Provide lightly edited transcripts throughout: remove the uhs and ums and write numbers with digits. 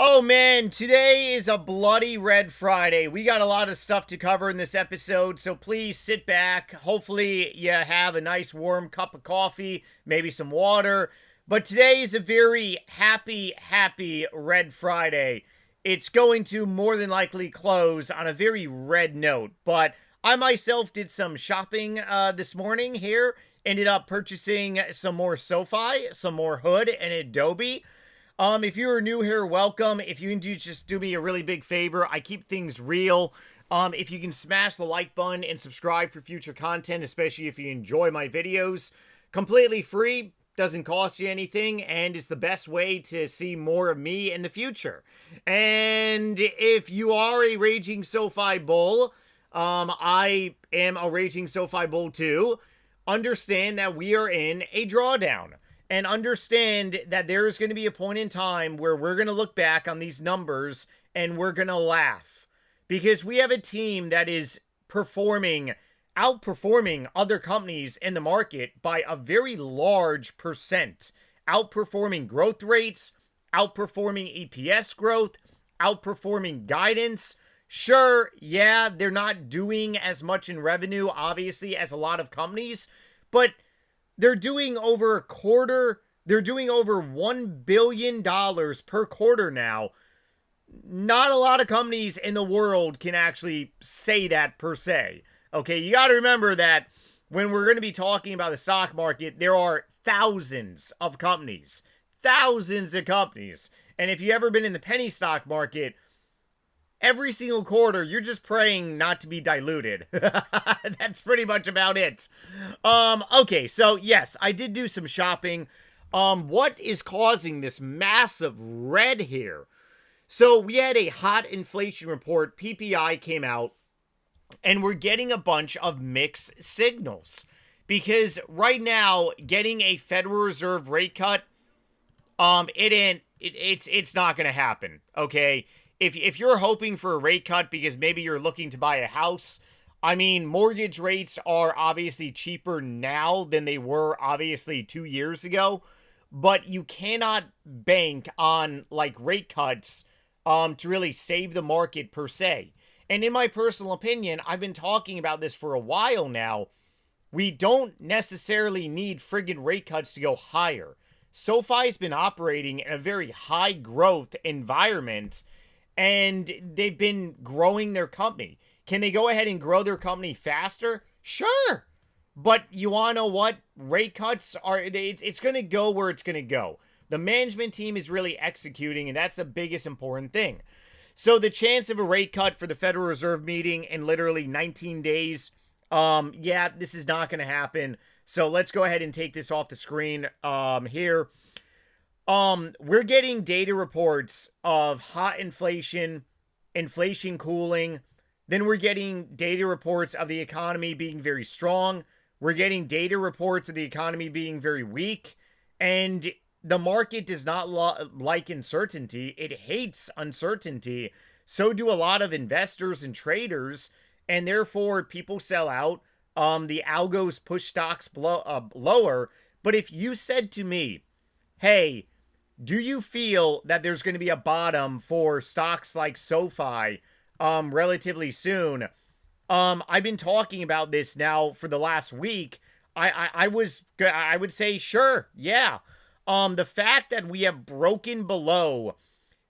Oh man, today is a bloody Red Friday. We got a lot of stuff to cover in this episode, so please sit back. Hopefully, you have a nice warm cup of coffee, maybe some water. But today is a very happy Red Friday. It's going to more than likely close on a very red note, but I myself did some shopping this morning here. Ended up purchasing some more SoFi, some more Hood, and Adobe. If you're new here, welcome. If you can just do me a really big favor, I keep things real. If you can smash the like button and subscribe for future content, especially if you enjoy my videos, completely free, doesn't cost you anything, and it's the best way to see more of me in the future. And if you are a raging SoFi bull, I am a raging SoFi bull too. Understand that we are in a drawdown. And understand that there is going to be a point in time where we're going to look back on these numbers and we're going to laugh. Because we have a team that is outperforming other companies in the market by a very large percent. Outperforming growth rates, outperforming EPS growth, outperforming guidance. Sure, yeah, they're not doing as much in revenue, obviously, as a lot of companies, but they're doing over $1 billion per quarter now. Not a lot of companies in the world can actually say that per se. Okay, you got to remember that when we're going to be talking about the stock market, there are thousands of companies. Thousands of companies. And if you've ever been in the penny stock market, every single quarter, you're just praying not to be diluted. That's pretty much about it. Okay, so yes, I did do some shopping. What is causing this massive red here? So we had a hot inflation report. PPI came out, and we're getting a bunch of mixed signals. Because right now, getting a Federal Reserve rate cut, it's not going to happen, okay? If you're hoping for a rate cut because maybe you're looking to buy a house, I mean, mortgage rates are obviously cheaper now than they were obviously 2 years ago, but you cannot bank on like rate cuts to really save the market per se. And in my personal opinion, I've been talking about this for a while now. We don't necessarily need friggin' rate cuts to go higher. SoFi's been operating in a very high growth environment, and they've been growing their company. Can they go ahead and grow their company faster? Sure. But you want to know what? Rate cuts are, it's going to go where it's going to go. The management team is really executing, and that's the biggest important thing. So the chance of a rate cut for the Federal Reserve meeting in literally 19 days, yeah, this is not going to happen. So let's go ahead and take this off the screen here. We're getting data reports of hot inflation, inflation cooling. Then we're getting data reports of the economy being very strong. We're getting data reports of the economy being very weak. And the market does not like uncertainty. It hates uncertainty. So do a lot of investors and traders. And therefore, people sell out. The algos push stocks lower. But if you said to me, hey, do you feel that there's going to be a bottom for stocks like SoFi relatively soon? I've been talking about this now for the last week. I would say sure, yeah. The fact that we have broken below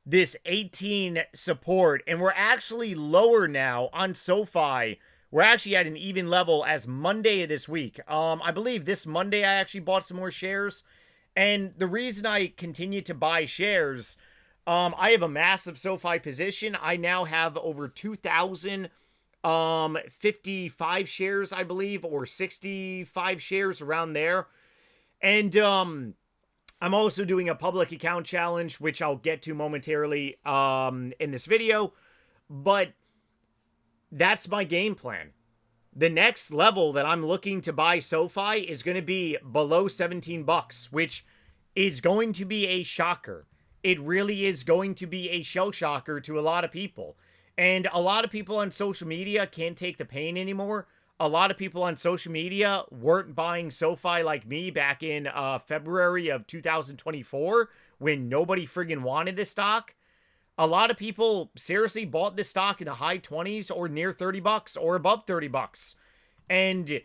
this 18 support and we're actually lower now on SoFi. We're actually at an even level as Monday of this week. I believe this Monday I actually bought some more shares. And the reason I continue to buy shares, I have a massive SoFi position. I now have over 2,055 shares, I believe, or 65 shares around there. And I'm also doing a public account challenge, which I'll get to momentarily in this video. But that's my game plan. The next level that I'm looking to buy SoFi is going to be below 17 bucks, which is going to be a shocker. It really is going to be a shell shocker to a lot of people. And a lot of people on social media can't take the pain anymore. A lot of people on social media weren't buying SoFi like me back in February of 2024 when nobody friggin' wanted this stock. A lot of people seriously bought this stock in the high 20s or near 30 bucks or above 30 bucks. And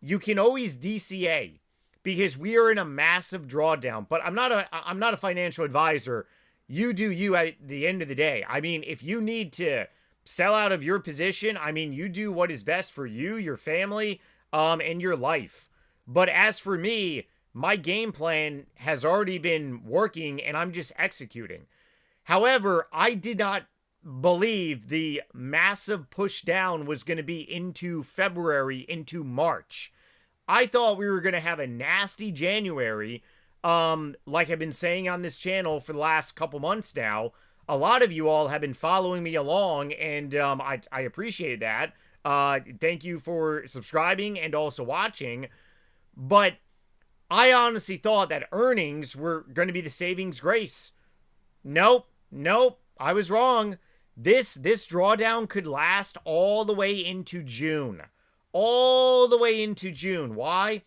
you can always DCA because we are in a massive drawdown. But I'm not a financial advisor. You do you at the end of the day. I mean, if you need to sell out of your position, I mean, you do what is best for you, your family, and your life. But as for me, my game plan has already been working and I'm just executing. However, I did not believe the massive push down was going to be into February, into March. I thought we were going to have a nasty January, like I've been saying on this channel for the last couple months now. A lot of you all have been following me along, and I appreciate that. Thank you for subscribing and also watching. But I honestly thought that earnings were going to be the savings grace. Nope, I was wrong. This drawdown could last all the way into June. All the way into June. Why?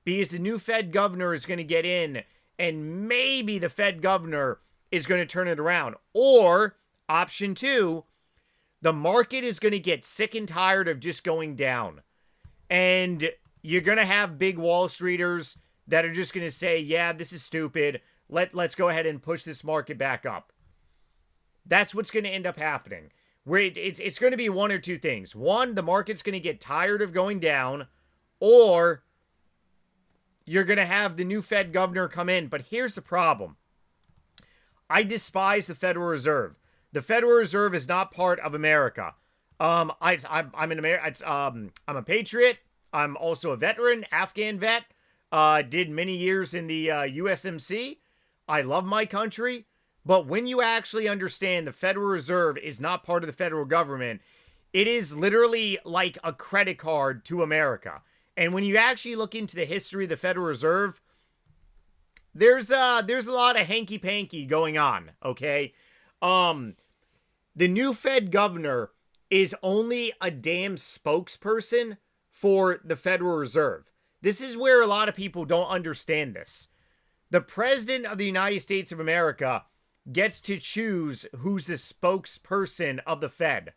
Because the new Fed governor is going to get in, and maybe the Fed governor is going to turn it around. Or, option two, the market is going to get sick and tired of just going down. And you're going to have big Wall Streeters that are just going to say, yeah, this is stupid. Let's go ahead and push this market back up. That's what's going to end up happening. Where it's going to be one or two things. One, the market's going to get tired of going down, or you're going to have the new Fed governor come in. But here's the problem. I despise the Federal Reserve. The Federal Reserve is not part of America. I'm an American. I'm a patriot. I'm also a veteran, Afghan vet. Did many years in the USMC. I love my country. But when you actually understand the Federal Reserve is not part of the federal government, it is literally like a credit card to America. And when you actually look into the history of the Federal Reserve, there's a lot of hanky-panky going on, okay? The new Fed governor is only a damn spokesperson for the Federal Reserve. This is where a lot of people don't understand this. The President of the United States of America gets to choose who's the spokesperson of the Fed.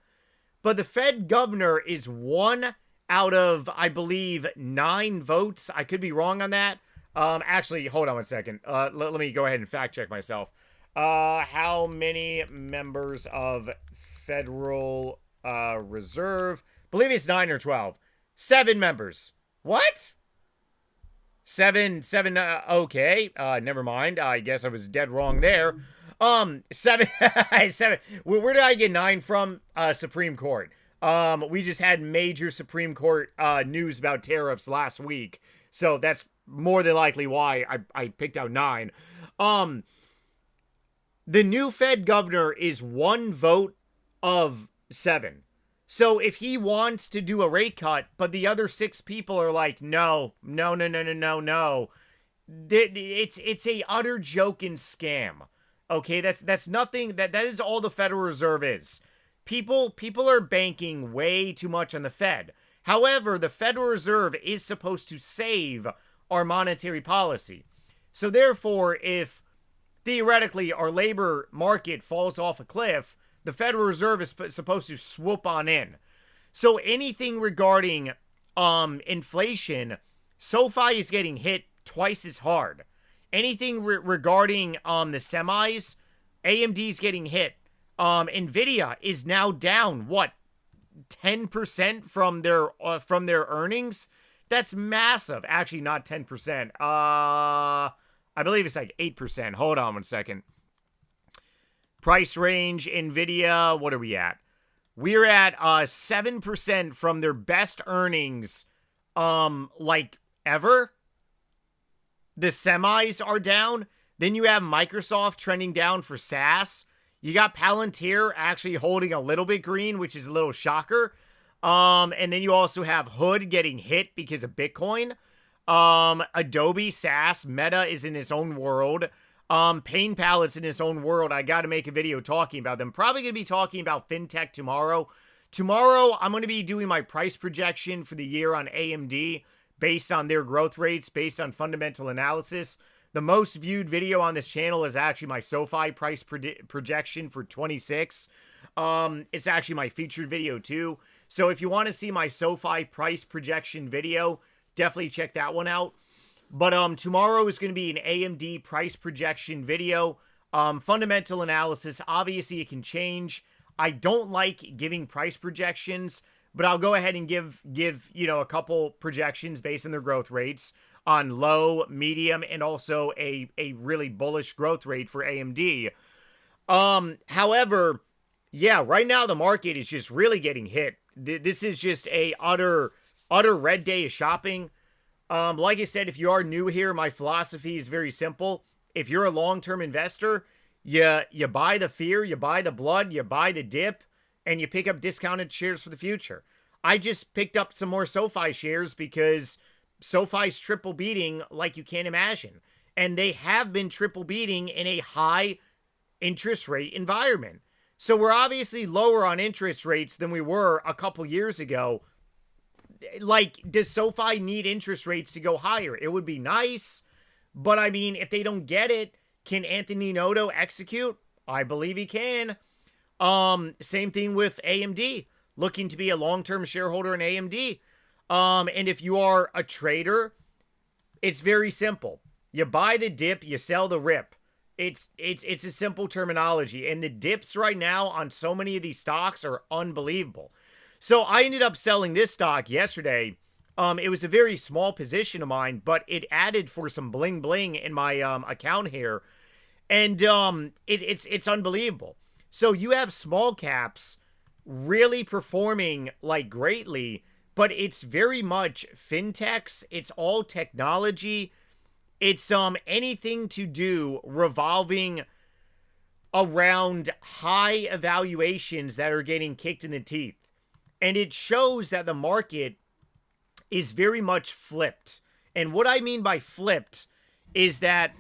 But the Fed governor is one out of, I believe, 9 votes. I could be wrong on that. Actually, hold on one second. Let me go ahead and fact check myself. How many members of Federal Reserve? I believe it's 9 or 12. 7 members. What? Seven, okay. Never mind. I guess I was dead wrong there. 7. Where did I get 9 from? Supreme Court. We just had major Supreme Court news about tariffs last week. So that's more than likely why I picked out 9. The new Fed governor is 1 vote of 7. So if he wants to do a rate cut, but the other 6 people are like, no. It's a utter joke and scam. Okay, that's nothing. That is all the Federal Reserve is. People are banking way too much on the Fed. However, the Federal Reserve is supposed to save our monetary policy. So therefore, if theoretically our labor market falls off a cliff, the Federal Reserve is supposed to swoop on in. So anything regarding inflation, SoFi is getting hit twice as hard. Anything regarding the semis, AMD's getting hit. Nvidia is now down, what, 10% from their earnings? That's massive. Actually, not 10%. I believe it's like 8%. Hold on one second. Price range, Nvidia, what are we at? We're at 7% from their best earnings, like ever. The semis are down. Then you have Microsoft trending down for SaaS. You got Palantir actually holding a little bit green, which is a little shocker. And then you also have Hood getting hit because of Bitcoin. Adobe, SaaS, Meta is in its own world. PayPal is in its own world. I got to make a video talking about them. Probably going to be talking about fintech tomorrow. Tomorrow, I'm going to be doing my price projection for the year on AMD based on their growth rates, based on fundamental analysis. The most viewed video on this channel is actually my SoFi price projection for 26. It's actually my featured video too. So if you want to see my SoFi price projection video, definitely check that one out. But tomorrow is going to be an AMD price projection video. Fundamental analysis, obviously it can change. I don't like giving price projections, but I'll go ahead and give you know, a couple projections based on their growth rates on low, medium, and also a really bullish growth rate for AMD. However, yeah, right now the market is just really getting hit. This is just a utter red day of shopping. Like I said, if you are new here, my philosophy is very simple. If you're a long-term investor, you buy the fear, you buy the blood, you buy the dip, and you pick up discounted shares for the future. I just picked up some more SoFi shares because SoFi's triple beating like you can't imagine. And they have been triple beating in a high interest rate environment. So we're obviously lower on interest rates than we were a couple years ago. Like, does SoFi need interest rates to go higher? It would be nice, but I mean, if they don't get it, can Anthony Noto execute? I believe he can. Same thing with AMD, looking to be a long-term shareholder in AMD. And if you are a trader, it's very simple. You buy the dip, you sell the rip. It's a simple terminology, and the dips right now on so many of these stocks are unbelievable. So I ended up selling this stock yesterday. It was a very small position of mine, but it added for some bling bling in my account here, and it's unbelievable. So you have small caps really performing like greatly, but it's very much fintechs. It's all technology. It's anything to do revolving around high evaluations that are getting kicked in the teeth. And it shows that the market is very much flipped. And what I mean by flipped is that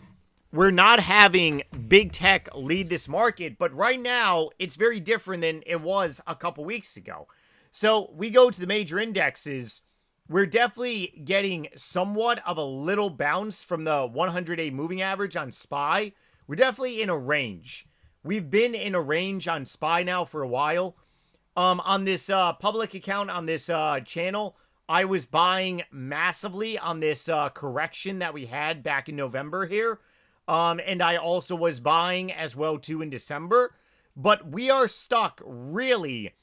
we're not having big tech lead this market, but right now it's very different than it was a couple weeks ago. So we go to the major indexes. We're definitely getting somewhat of a little bounce from the 100-day moving average on SPY. We're definitely in a range. We've been in a range on SPY now for a while. On this public account on this channel, I was buying massively on this correction that we had back in November here. And I also was buying as well too in December. But we are stuck really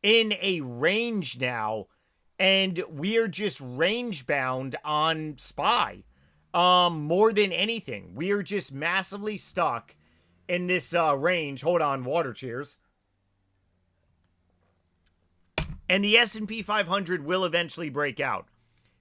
in a range now. And we are just range bound on SPY. More than anything. We are just massively stuck in this range. Hold on, water cheers. And the S&P 500 will eventually break out.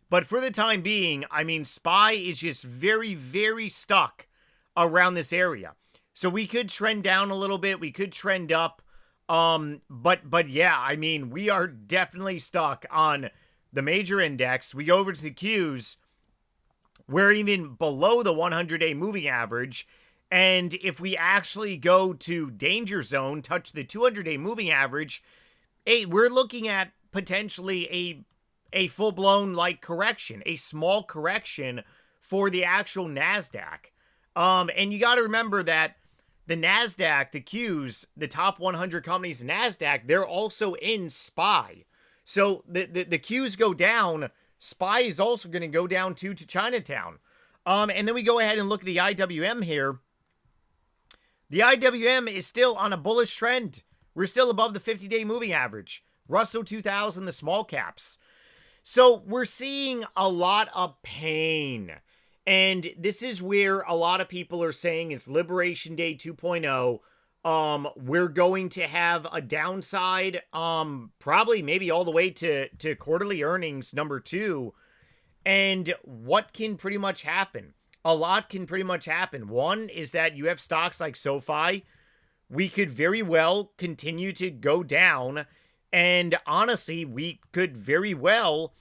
But for the time being, I mean, SPY is just very, very stuck around this area. So we could trend down a little bit. We could trend up. But yeah, I mean, we are definitely stuck on the major index. We go over to the Qs. We're even below the 100-day moving average. And if we actually go to danger zone, touch the 200-day moving average, we're looking at potentially a full-blown like correction, a small correction for the actual NASDAQ. And you got to remember that the NASDAQ, the Qs, the top 100 companies in NASDAQ, they're also in SPY. So the Qs go down, SPY is also going to go down to Chinatown. And then we go ahead and look at the IWM here. The IWM is still on a bullish trend. We're still above the 50-day moving average. Russell 2000, the small caps. So we're seeing a lot of pain. And this is where a lot of people are saying it's Liberation Day 2.0. We're going to have a downside, probably maybe all the way to quarterly earnings number 2. And what can pretty much happen? A lot can pretty much happen. One is that you have stocks like SoFi. We could very well continue to go down. And honestly, we could very well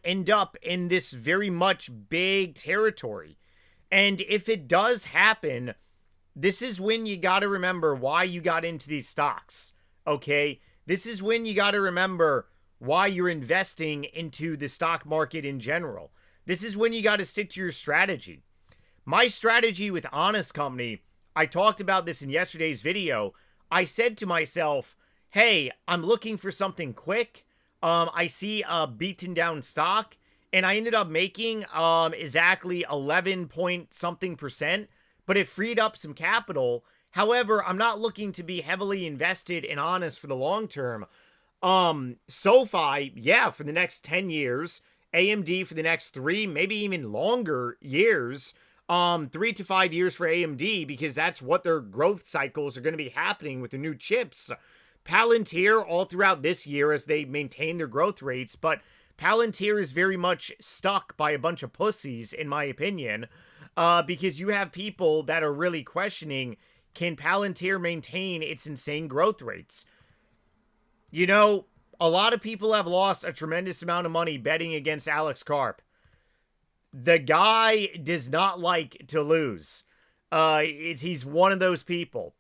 end up in this very much big territory. And if it does happen, this is when you got to remember why you got into these stocks, okay? This is when you got to remember why you're investing into the stock market in general. This is when you got to stick to your strategy. My strategy with Honest Company, I talked about this in yesterday's video. I said to myself, hey, I'm looking for something quick. I see a beaten down stock, and I ended up making exactly 11 point something percent, but it freed up some capital. However, I'm not looking to be heavily invested in Honest for the long term. SoFi, yeah, for the next 10 years. AMD for the next 3, maybe even longer years. 3 to 5 years for AMD, because that's what their growth cycles are going to be happening with the new chips. Palantir all throughout this year as they maintain their growth rates, but Palantir is very much stuck by a bunch of pussies, in my opinion, because you have people that are really questioning, can Palantir maintain its insane growth rates? You know, a lot of people have lost a tremendous amount of money betting against Alex Karp. The guy does not like to lose. He's one of those people.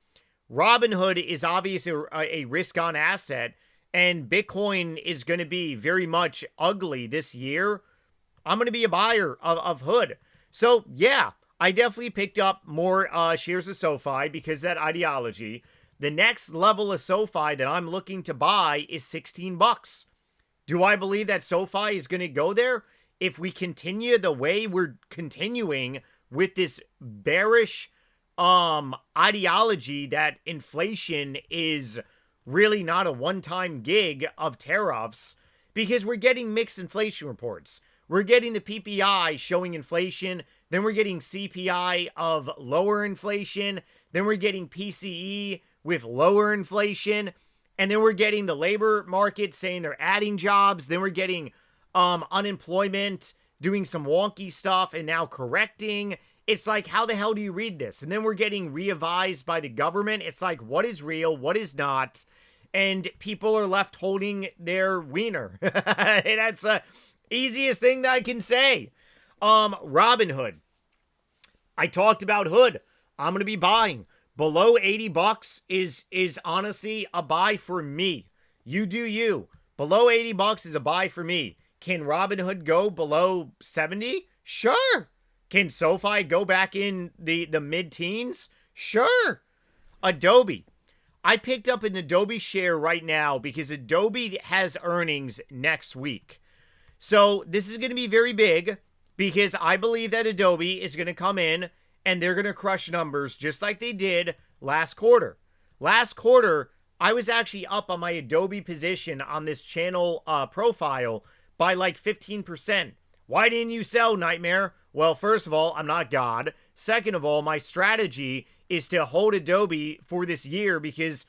Robinhood is obviously a risk-on asset, and Bitcoin is going to be very much ugly this year. I'm going to be a buyer of Hood. So, yeah, I definitely picked up more shares of SoFi because of that ideology. The next level of SoFi that I'm looking to buy is 16 bucks. Do I believe that SoFi is going to go there? If we continue the way we're continuing with this bearish ideology that inflation is really not a one-time gig of tariffs, because we're getting mixed inflation reports. We're getting the PPI showing inflation, then we're getting CPI of lower inflation, then we're getting PCE with lower inflation, and then we're getting the labor market saying they're adding jobs, then we're getting unemployment doing some wonky stuff and now correcting. It's like, how the hell do you read this? And then we're getting re-advised by the government. It's like, what is real? What is not? And people are left holding their wiener. That's the easiest thing that I can say. Robinhood. I talked about Hood. I'm going to be buying. Below 80 bucks is honestly a buy for me. You do you. Below 80 bucks is a buy for me. Can Robinhood go below 70? Sure. Can SoFi go back in the mid-teens? Sure. Adobe. I picked up an Adobe share right now because Adobe has earnings next week. So this is going to be very big because I believe that Adobe is going to come in and they're going to crush numbers just like they did last quarter. Last quarter, I was actually up on my Adobe position on this channel profile by like 15%. Why didn't you sell, Nightmare? Well, first of all, I'm not God. Second of all, my strategy is to hold Adobe for this year because,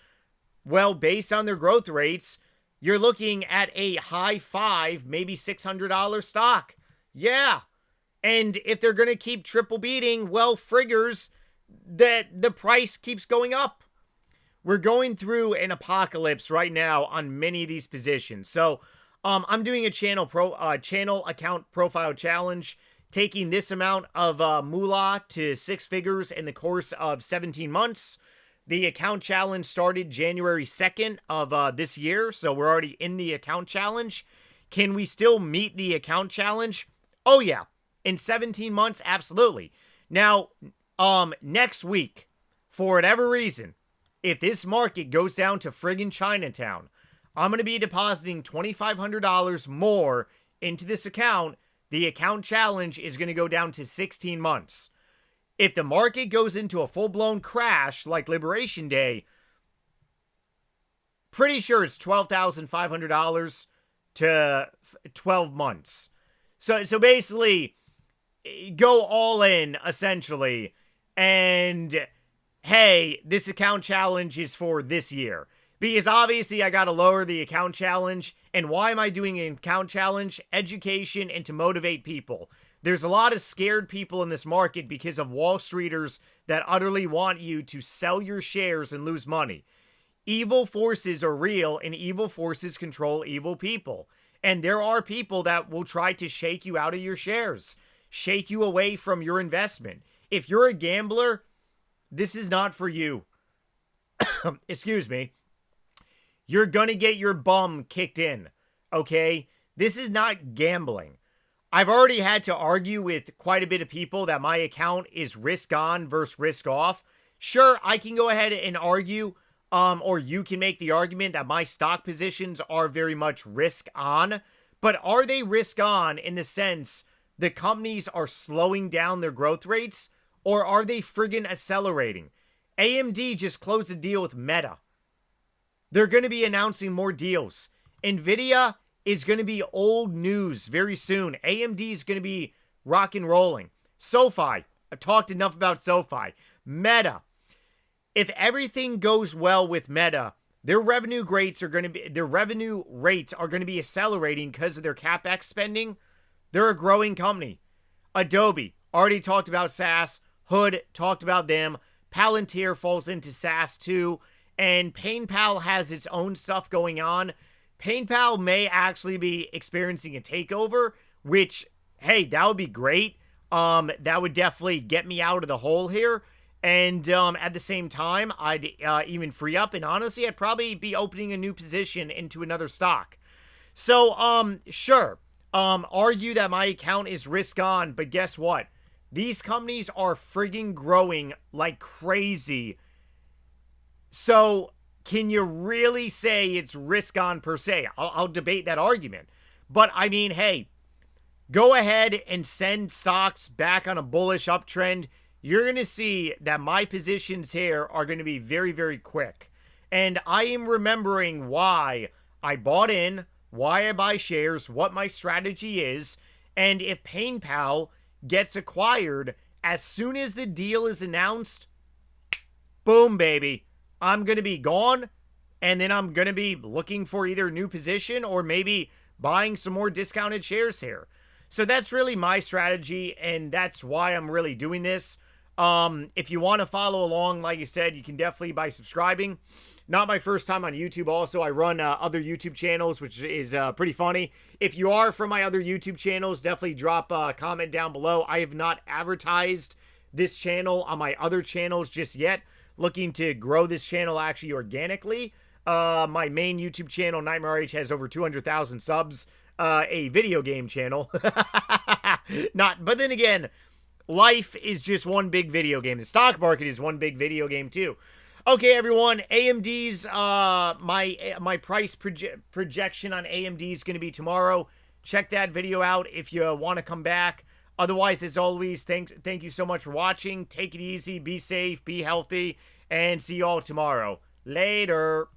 well, based on their growth rates, you're looking at a high $5, maybe $600 stock. Yeah. And if they're going to keep triple beating, well, friggers, that the price keeps going up. We're going through an apocalypse right now on many of these positions. So, I'm doing a channel account profile challenge, taking this amount of moolah to 6 figures in the course of 17 months. The account challenge started January 2nd of this year, so we're already in the account challenge. Can we still meet the account challenge? Oh yeah, in 17 months, absolutely. Now, next week, for whatever reason, if this market goes down to friggin' Chinatown, I'm going to be depositing $2,500 more into this account. The account challenge is going to go down to 16 months. If the market goes into a full-blown crash like Liberation Day, pretty sure it's $12,500 to 12 months. So basically, go all in, essentially. And, hey, this account challenge is for this year. Because obviously I got to lower the account challenge. And why am I doing an account challenge? Education and to motivate people. There's a lot of scared people in this market because of Wall Streeters that utterly want you to sell your shares and lose money. Evil forces are real and evil forces control evil people. And there are people that will try to shake you out of your shares, shake you away from your investment. If you're a gambler, this is not for you. Excuse me. You're going to get your bum kicked in, okay? This is not gambling. I've already had to argue with quite a bit of people that my account is risk on versus risk off. Sure, I can go ahead and argue, or you can make the argument that my stock positions are very much risk on, but are they risk on in the sense the companies are slowing down their growth rates, or are they friggin' accelerating? AMD just closed a deal with Meta. They're going to be announcing more deals. Nvidia is going to be old news very soon. AMD is going to be rock and rolling. SoFi, I talked enough about SoFi. Meta, if everything goes well with Meta, their revenue rates are going to be accelerating because of their CapEx spending. They're a growing company. Adobe, already talked about SaaS. Hood, talked about them. Palantir falls into SaaS too. And PayPal has its own stuff going on. PayPal may actually be experiencing a takeover, which, hey, that would be great. That would definitely get me out of the hole here. And at the same time, I'd even free up. And honestly, I'd probably be opening a new position into another stock. So, sure. Argue that my account is risk on, but guess what? These companies are frigging growing like crazy. So, can you really say it's risk on per se? I'll debate that argument. But, I mean, hey, go ahead and send stocks back on a bullish uptrend. You're going to see that my positions here are going to be very, very quick. And I am remembering why I bought in, why I buy shares, what my strategy is, and if PayPal gets acquired, as soon as the deal is announced, boom, baby, I'm going to be gone, and then I'm going to be looking for either a new position or maybe buying some more discounted shares here. So that's really my strategy, and that's why I'm really doing this. If you want to follow along, like I said, you can definitely by subscribing. Not my first time on YouTube. Also, I run other YouTube channels, which is pretty funny. If you are from my other YouTube channels, definitely drop a comment down below. I have not advertised this channel on my other channels just yet. Looking to grow this channel actually organically. My main YouTube channel, NightmareRH, has over 200,000 subs. A video game channel. But then again, life is just one big video game. The stock market is one big video game too. Okay, everyone. AMD's my price projection on AMD is going to be tomorrow. Check that video out if you want to come back. Otherwise, as always, thank you so much for watching. Take it easy, be safe, be healthy, and see you all tomorrow. Later.